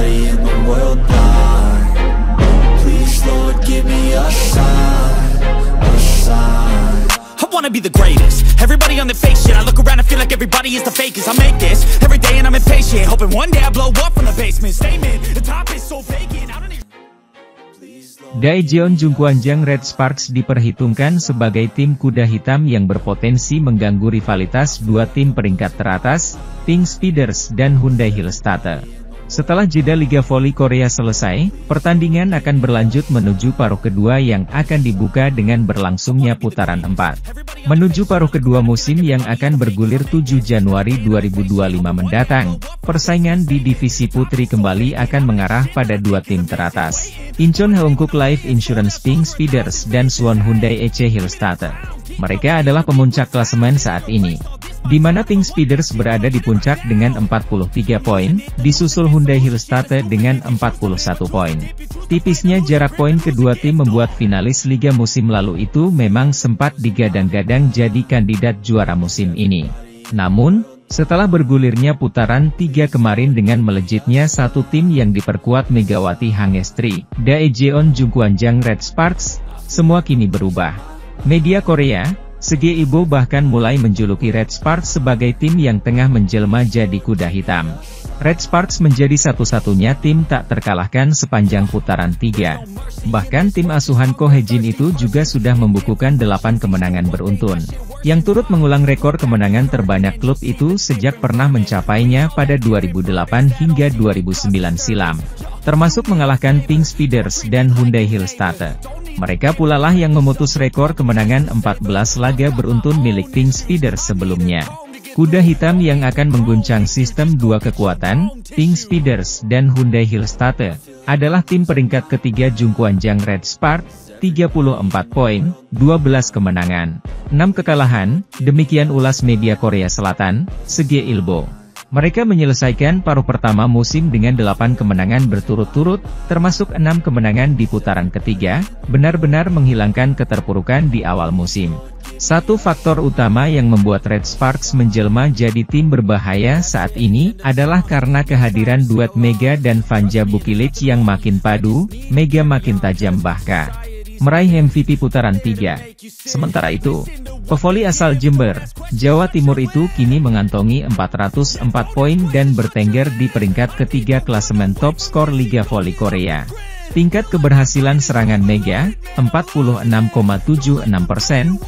everybody in the world blind. Please Lord give me a sign, a sign. I wanna be the greatest. Everybody on the fake shit. I look around and feel like everybody is the fakest. I make this every day and I'm impatient, hoping one day I blow up from the basement. Statement, the top is so vacant. I don't even... Daejeon Jungkwanjang Red Sparks diperhitungkan sebagai tim kuda hitam yang berpotensi mengganggu rivalitas dua tim peringkat teratas, Pink Speeders dan Hyundai Hillstatter. Setelah jeda Liga Voli Korea selesai, pertandingan akan berlanjut menuju paruh kedua yang akan dibuka dengan berlangsungnya putaran 4. Menuju paruh kedua musim yang akan bergulir 7 Januari 2025 mendatang, persaingan di divisi putri kembali akan mengarah pada dua tim teratas, Incheon Heungkuk Life Insurance Pink Speeders dan Suwon Hyundai EC Hillstatter. Mereka adalah pemuncak klasemen saat ini, di mana Pink Speeders berada di puncak dengan 43 poin, disusul Hyundai Hillstatter dengan 41 poin. Tipisnya jarak poin kedua tim membuat finalis Liga musim lalu itu memang sempat digadang-gadang jadi kandidat juara musim ini. Namun, setelah bergulirnya putaran 3 kemarin dengan melejitnya satu tim yang diperkuat Megawati Hangestri, Daejeon Jungkwanjang Red Sparks, semua kini berubah. Media Korea, Sege Ibo bahkan mulai menjuluki Red Sparks sebagai tim yang tengah menjelma jadi kuda hitam. Red Sparks menjadi satu-satunya tim tak terkalahkan sepanjang putaran 3. Bahkan tim asuhan Ko Hye-jin itu juga sudah membukukan 8 kemenangan beruntun, yang turut mengulang rekor kemenangan terbanyak klub itu sejak pernah mencapainya pada 2008 hingga 2009 silam, termasuk mengalahkan Pink Speeders dan Hyundai Hillstatter. Mereka pula lah yang memutus rekor kemenangan 14 laga beruntun milik Pink Speeders sebelumnya. Kuda hitam yang akan mengguncang sistem dua kekuatan, Pink Speeders dan Hyundai Hillstatter, adalah tim peringkat ketiga Jungkwanjang Red Sparks, 34 poin, 12 kemenangan, 6 kekalahan, demikian ulas media Korea Selatan, Sege Ilbo. Mereka menyelesaikan paruh pertama musim dengan 8 kemenangan berturut-turut, termasuk 6 kemenangan di putaran ketiga, benar-benar menghilangkan keterpurukan di awal musim. Satu faktor utama yang membuat Red Sparks menjelma jadi tim berbahaya saat ini, adalah karena kehadiran duet Mega dan Vanja Bukilic yang makin padu, Mega makin tajam bahkan meraih MVP putaran 3. Sementara itu, pevoli asal Jember, Jawa Timur itu kini mengantongi 404 poin dan bertengger di peringkat ketiga klasemen top skor Liga Voli Korea. Tingkat keberhasilan serangan Mega, 46,76%,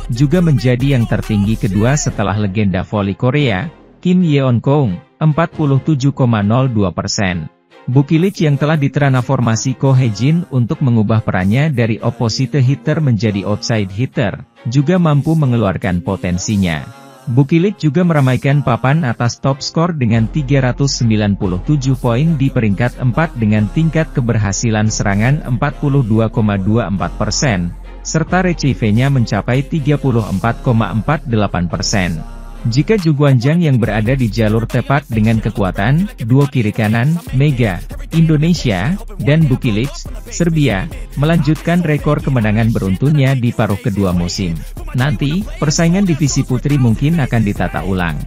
juga menjadi yang tertinggi kedua setelah legenda voli Korea, Kim Yeon-kong, 47,02%. Bukilic yang telah ditransformasi Ko Hye-jin untuk mengubah perannya dari opposite hitter menjadi outside hitter, juga mampu mengeluarkan potensinya. Bukilic juga meramaikan papan atas top skor dengan 397 poin di peringkat 4 dengan tingkat keberhasilan serangan 42,24%, serta RCV-nya mencapai 34,48%. Jika Jungkwanjang yang berada di jalur tepat dengan kekuatan duo kiri kanan, Mega, Indonesia, dan Bukilic, Serbia, melanjutkan rekor kemenangan beruntunnya di paruh kedua musim, nanti, persaingan divisi putri mungkin akan ditata ulang.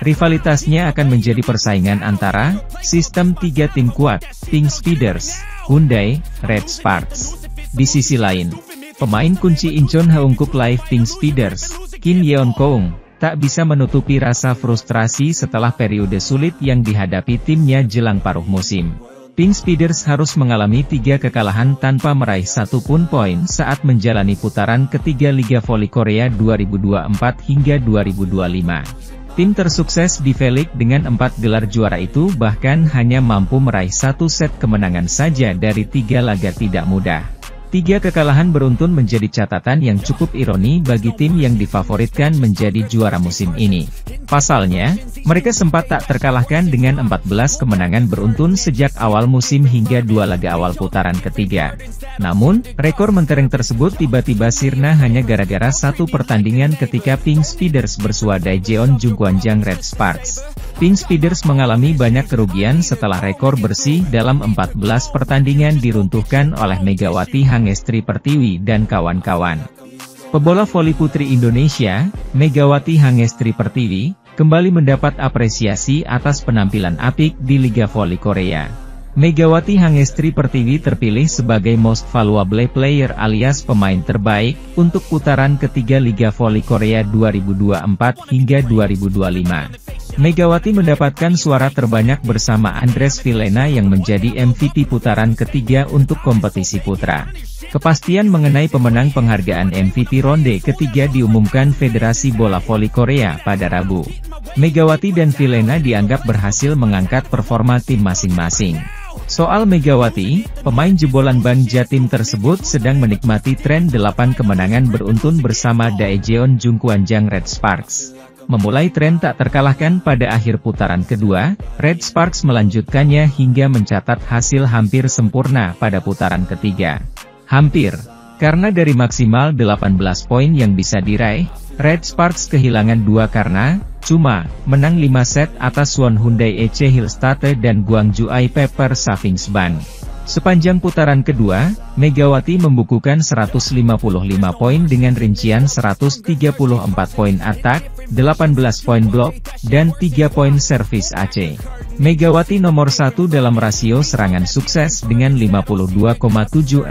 Rivalitasnya akan menjadi persaingan antara sistem 3 tim kuat, Pink Speeders, Hyundai, Red Sparks. Di sisi lain, pemain kunci Incheon Heungkuk Life Pink Speeders, Kim Yeon-kong, tak bisa menutupi rasa frustrasi setelah periode sulit yang dihadapi timnya jelang paruh musim. Pink Speeders harus mengalami 3 kekalahan tanpa meraih satu pun poin saat menjalani putaran ketiga Liga Voli Korea 2024 hingga 2025. Tim tersukses di V-League dengan 4 gelar juara itu bahkan hanya mampu meraih 1 set kemenangan saja dari 3 laga tidak mudah. 3 kekalahan beruntun menjadi catatan yang cukup ironi bagi tim yang difavoritkan menjadi juara musim ini. Pasalnya, mereka sempat tak terkalahkan dengan 14 kemenangan beruntun sejak awal musim hingga 2 laga awal putaran ketiga. Namun, rekor mentereng tersebut tiba-tiba sirna hanya gara-gara satu pertandingan ketika Pink Speeders bersua Daejeon Jungkwanjang Red Sparks. Pink Speeders mengalami banyak kerugian setelah rekor bersih dalam 14 pertandingan diruntuhkan oleh Megawati Hangestri Pertiwi dan kawan-kawan. Pebola voli putri Indonesia, Megawati Hangestri Pertiwi, kembali mendapat apresiasi atas penampilan apik di Liga Voli Korea. Megawati Hangestri Pertiwi terpilih sebagai Most Valuable Player alias pemain terbaik untuk putaran ketiga Liga Voli Korea 2024 hingga 2025. Megawati mendapatkan suara terbanyak bersama Andres Vilena yang menjadi MVP putaran ketiga untuk kompetisi putra. Kepastian mengenai pemenang penghargaan MVP ronde ketiga diumumkan Federasi Bola Voli Korea pada Rabu. Megawati dan Vilena dianggap berhasil mengangkat performa tim masing-masing. Soal Megawati, pemain jebolan Ban Jatim tersebut sedang menikmati tren 8 kemenangan beruntun bersama Daejeon Jungkwanjang Red Sparks. Memulai tren tak terkalahkan pada akhir putaran kedua, Red Sparks melanjutkannya hingga mencatat hasil hampir sempurna pada putaran ketiga. Hampir, karena dari maksimal 18 poin yang bisa diraih, Red Sparks kehilangan 2 karena cuma menang 5 set atas Suwon Hyundai EC Hillstate dan Gwangju Pepper Savings Ban. Sepanjang putaran kedua, Megawati membukukan 155 poin dengan rincian 134 poin atak, 18 poin blok, dan 3 poin servis AC. Megawati nomor 1 dalam rasio serangan sukses dengan 52,76%,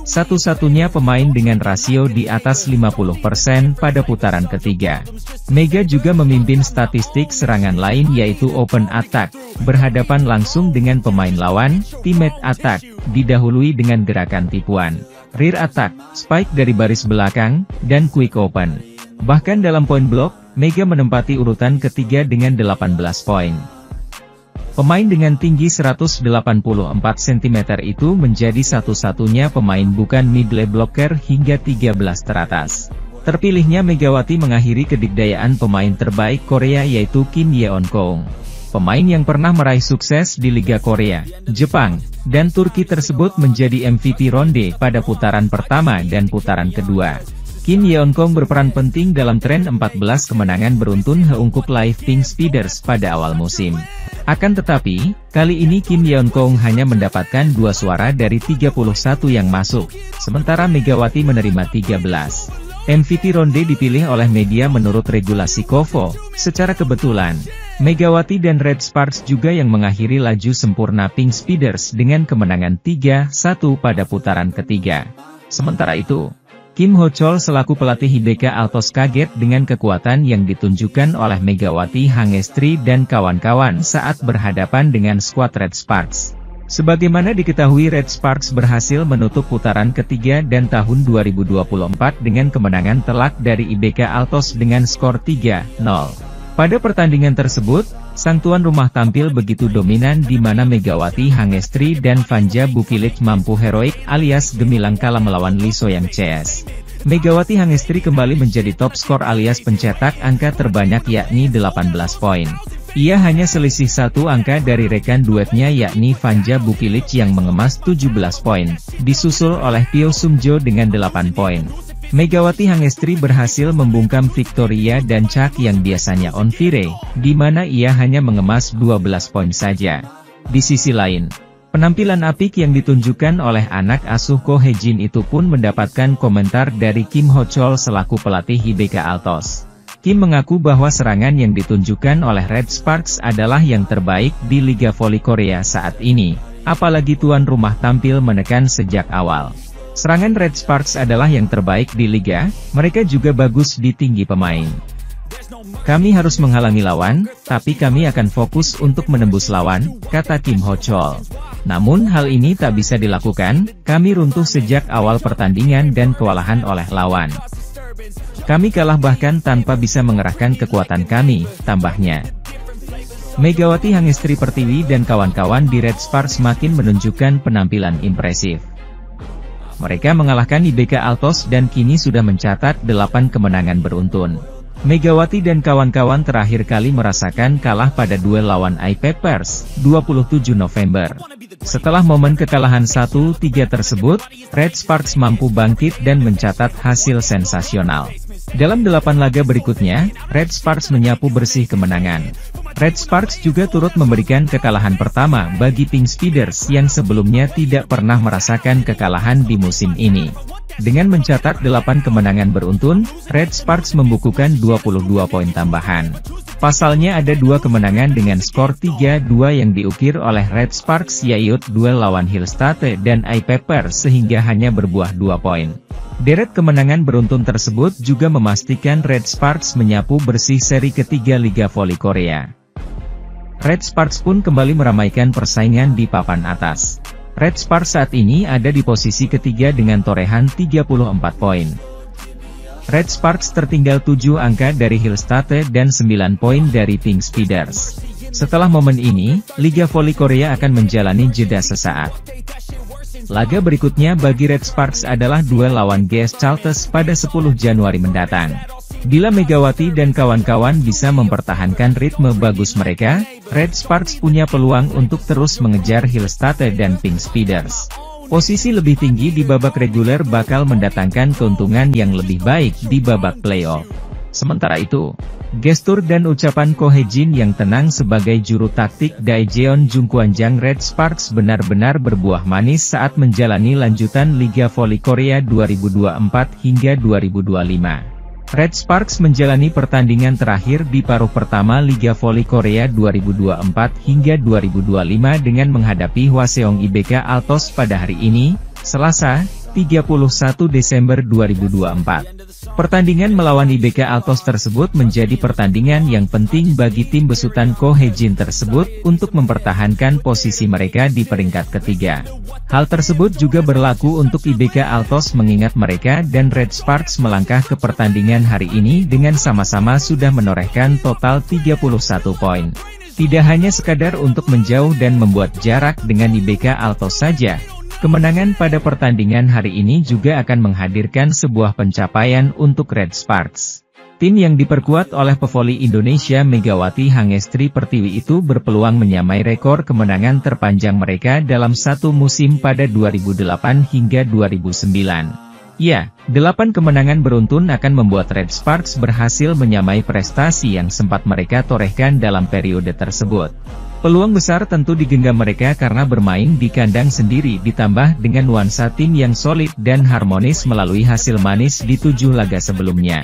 satu-satunya pemain dengan rasio di atas 50% pada putaran ketiga. Mega juga memimpin statistik serangan lain yaitu open attack, berhadapan langsung dengan pemain lawan, teammate attack, didahului dengan gerakan tipuan, rear attack, spike dari baris belakang, dan quick open. Bahkan dalam poin blok, Mega menempati urutan ketiga dengan 18 poin. Pemain dengan tinggi 184 cm itu menjadi satu-satunya pemain bukan middle blocker hingga 13 teratas. Terpilihnya Megawati mengakhiri kedikdayaan pemain terbaik Korea yaitu Kim Yeon-kong. Pemain yang pernah meraih sukses di Liga Korea, Jepang, dan Turki tersebut menjadi MVP ronde pada putaran pertama dan putaran kedua. Kim Yeon-kong berperan penting dalam tren 14 kemenangan beruntun Heungkuk Live Pink Speeders pada awal musim. Akan tetapi, kali ini Kim Yeon-kong hanya mendapatkan 2 suara dari 31 yang masuk, sementara Megawati menerima 13. MVP ronde dipilih oleh media menurut regulasi KOVO. Secara kebetulan, Megawati dan Red Sparks juga yang mengakhiri laju sempurna Pink Speeders dengan kemenangan 3-1 pada putaran ketiga. Sementara itu, Kim Ho-chol selaku pelatih IBK Altos kaget dengan kekuatan yang ditunjukkan oleh Megawati Hangestri dan kawan-kawan saat berhadapan dengan skuad Red Sparks. Sebagaimana diketahui Red Sparks berhasil menutup putaran ketiga dan tahun 2024 dengan kemenangan telak dari IBK Altos dengan skor 3-0. Pada pertandingan tersebut, sang tuan rumah tampil begitu dominan di mana Megawati Hangestri dan Vanja Bukilik mampu heroik alias gemilang kalah melawan Lee Soyang CS. Megawati Hangestri kembali menjadi top skor alias pencetak angka terbanyak yakni 18 poin. Ia hanya selisih 1 angka dari rekan duetnya yakni Vanja Bukilik yang mengemas 17 poin, disusul oleh Pyo Sung-jo dengan 8 poin. Megawati Hangestri berhasil membungkam Victoria dan Chak yang biasanya on fire, di mana ia hanya mengemas 12 poin saja. Di sisi lain, penampilan apik yang ditunjukkan oleh anak asuh Ko Hye-jin itu pun mendapatkan komentar dari Kim Ho-chol selaku pelatih IBK Altos. Kim mengaku bahwa serangan yang ditunjukkan oleh Red Sparks adalah yang terbaik di Liga Voli Korea saat ini, apalagi tuan rumah tampil menekan sejak awal. Serangan Red Sparks adalah yang terbaik di Liga, mereka juga bagus di tinggi pemain. Kami harus menghalangi lawan, tapi kami akan fokus untuk menembus lawan, kata Kim Ho-chol. Namun hal ini tak bisa dilakukan, kami runtuh sejak awal pertandingan dan kewalahan oleh lawan. Kami kalah bahkan tanpa bisa mengerahkan kekuatan kami, tambahnya. Megawati Hangestri Pertiwi dan kawan-kawan di Red Sparks makin menunjukkan penampilan impresif. Mereka mengalahkan IBK Altos dan kini sudah mencatat 8 kemenangan beruntun. Megawati dan kawan-kawan terakhir kali merasakan kalah pada duel lawan Peppers, 27 November. Setelah momen kekalahan 1-3 tersebut, Red Sparks mampu bangkit dan mencatat hasil sensasional. Dalam 8 laga berikutnya, Red Sparks menyapu bersih kemenangan. Red Sparks juga turut memberikan kekalahan pertama bagi Pink Speeders yang sebelumnya tidak pernah merasakan kekalahan di musim ini. Dengan mencatat 8 kemenangan beruntun, Red Sparks membukukan 22 poin tambahan. Pasalnya ada 2 kemenangan dengan skor 3-2 yang diukir oleh Red Sparks, yaitu duel lawan Hillstatte dan iPepper, sehingga hanya berbuah 2 poin. Deret kemenangan beruntun tersebut juga memastikan Red Sparks menyapu bersih seri ketiga Liga Voli Korea. Red Sparks pun kembali meramaikan persaingan di papan atas. Red Sparks saat ini ada di posisi ketiga dengan torehan 34 poin. Red Sparks tertinggal 7 angka dari Hillstatte dan 9 poin dari Pink Speeders. Setelah momen ini, Liga Voli Korea akan menjalani jeda sesaat. Laga berikutnya bagi Red Sparks adalah duel lawan GS Chalters pada 10 Januari mendatang. Bila Megawati dan kawan-kawan bisa mempertahankan ritme bagus mereka, Red Sparks punya peluang untuk terus mengejar Hillstatte dan Pink Speeders. Posisi lebih tinggi di babak reguler bakal mendatangkan keuntungan yang lebih baik di babak playoff. Sementara itu, gestur dan ucapan Ko Hae-jin yang tenang sebagai juru taktik Daejeon Jungkwanjang Red Sparks benar-benar berbuah manis saat menjalani lanjutan Liga Voli Korea 2024 hingga 2025. Red Sparks menjalani pertandingan terakhir di paruh pertama Liga Voli Korea 2024 hingga 2025 dengan menghadapi Hwaseong IBK Altos pada hari ini, Selasa, 31 Desember 2024. Pertandingan melawan IBK Altos tersebut menjadi pertandingan yang penting bagi tim besutan Ko Hae-jin tersebut untuk mempertahankan posisi mereka di peringkat ketiga. Hal tersebut juga berlaku untuk IBK Altos mengingat mereka dan Red Sparks melangkah ke pertandingan hari ini dengan sama-sama sudah menorehkan total 31 poin. Tidak hanya sekadar untuk menjauh dan membuat jarak dengan IBK Altos saja, kemenangan pada pertandingan hari ini juga akan menghadirkan sebuah pencapaian untuk Red Sparks. Tim yang diperkuat oleh pevoli Indonesia Megawati Hangestri Pertiwi itu berpeluang menyamai rekor kemenangan terpanjang mereka dalam satu musim pada 2008 hingga 2009. Ya, 8 kemenangan beruntun akan membuat Red Sparks berhasil menyamai prestasi yang sempat mereka torehkan dalam periode tersebut. Peluang besar tentu digenggam mereka karena bermain di kandang sendiri ditambah dengan nuansa tim yang solid dan harmonis melalui hasil manis di 7 laga sebelumnya.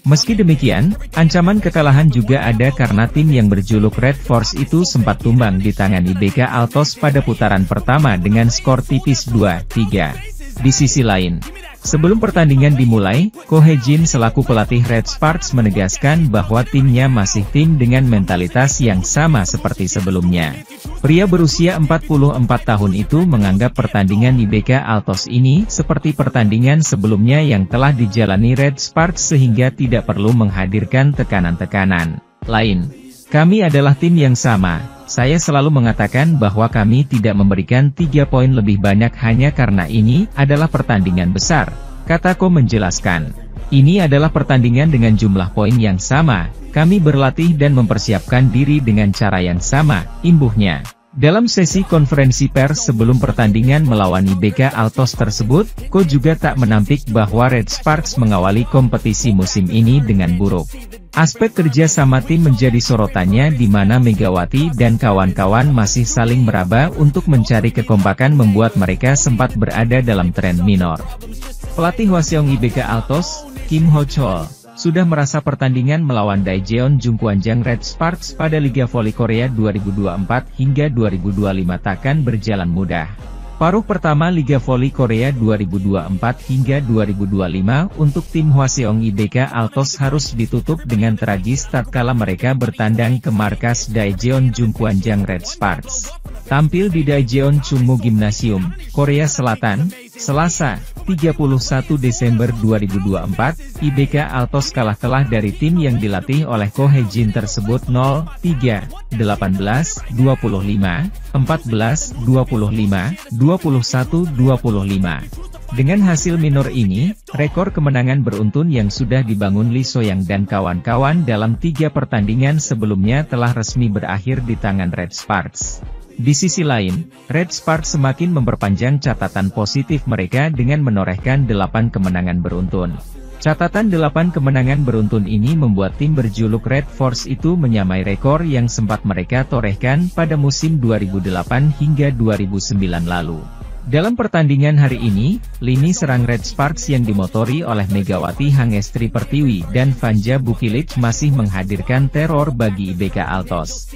Meski demikian, ancaman kekalahan juga ada karena tim yang berjuluk Red Force itu sempat tumbang di tangan IBK Altos pada putaran pertama dengan skor tipis 2-3. Di sisi lain, sebelum pertandingan dimulai, Ko Hae-jin selaku pelatih Red Sparks menegaskan bahwa timnya masih tim dengan mentalitas yang sama seperti sebelumnya. Pria berusia 44 tahun itu menganggap pertandingan IBK Altos ini seperti pertandingan sebelumnya yang telah dijalani Red Sparks sehingga tidak perlu menghadirkan tekanan-tekanan lain. Kami adalah tim yang sama. Saya selalu mengatakan bahwa kami tidak memberikan 3 poin lebih banyak hanya karena ini adalah pertandingan besar, kata Ko menjelaskan. Ini adalah pertandingan dengan jumlah poin yang sama, kami berlatih dan mempersiapkan diri dengan cara yang sama, imbuhnya. Dalam sesi konferensi pers sebelum pertandingan melawan IBK Altos tersebut, Ko juga tak menampik bahwa Red Sparks mengawali kompetisi musim ini dengan buruk. Aspek kerja sama tim menjadi sorotannya di mana Megawati dan kawan-kawan masih saling meraba untuk mencari kekompakan membuat mereka sempat berada dalam tren minor. Pelatih Hwaseong IBK Altos, Kim Ho-chol, sudah merasa pertandingan melawan Daejeon Jungkwanjang Red Sparks pada Liga Voli Korea 2024 hingga 2025 takkan berjalan mudah. Paruh pertama Liga Voli Korea 2024 hingga 2025 untuk tim Hwaseong IBK Altos harus ditutup dengan tragis tatkala mereka bertandang ke markas Daejeon Jungkwanjang Red Sparks. Tampil di Daejeon Chungmu Gymnasium, Korea Selatan, Selasa, 31 Desember 2024, IBK Altos kalah telak dari tim yang dilatih oleh Ko Hae-jin tersebut 0-3, 18-25, 14-25, 21-25. Dengan hasil minor ini, rekor kemenangan beruntun yang sudah dibangun Lee So-yang dan kawan-kawan dalam 3 pertandingan sebelumnya telah resmi berakhir di tangan Red Sparks. Di sisi lain, Red Sparks semakin memperpanjang catatan positif mereka dengan menorehkan 8 kemenangan beruntun. Catatan 8 kemenangan beruntun ini membuat tim berjuluk Red Force itu menyamai rekor yang sempat mereka torehkan pada musim 2008 hingga 2009 lalu. Dalam pertandingan hari ini, lini serang Red Sparks yang dimotori oleh Megawati Hangestri Pertiwi dan Vanja Bukilic masih menghadirkan teror bagi IBK Altos.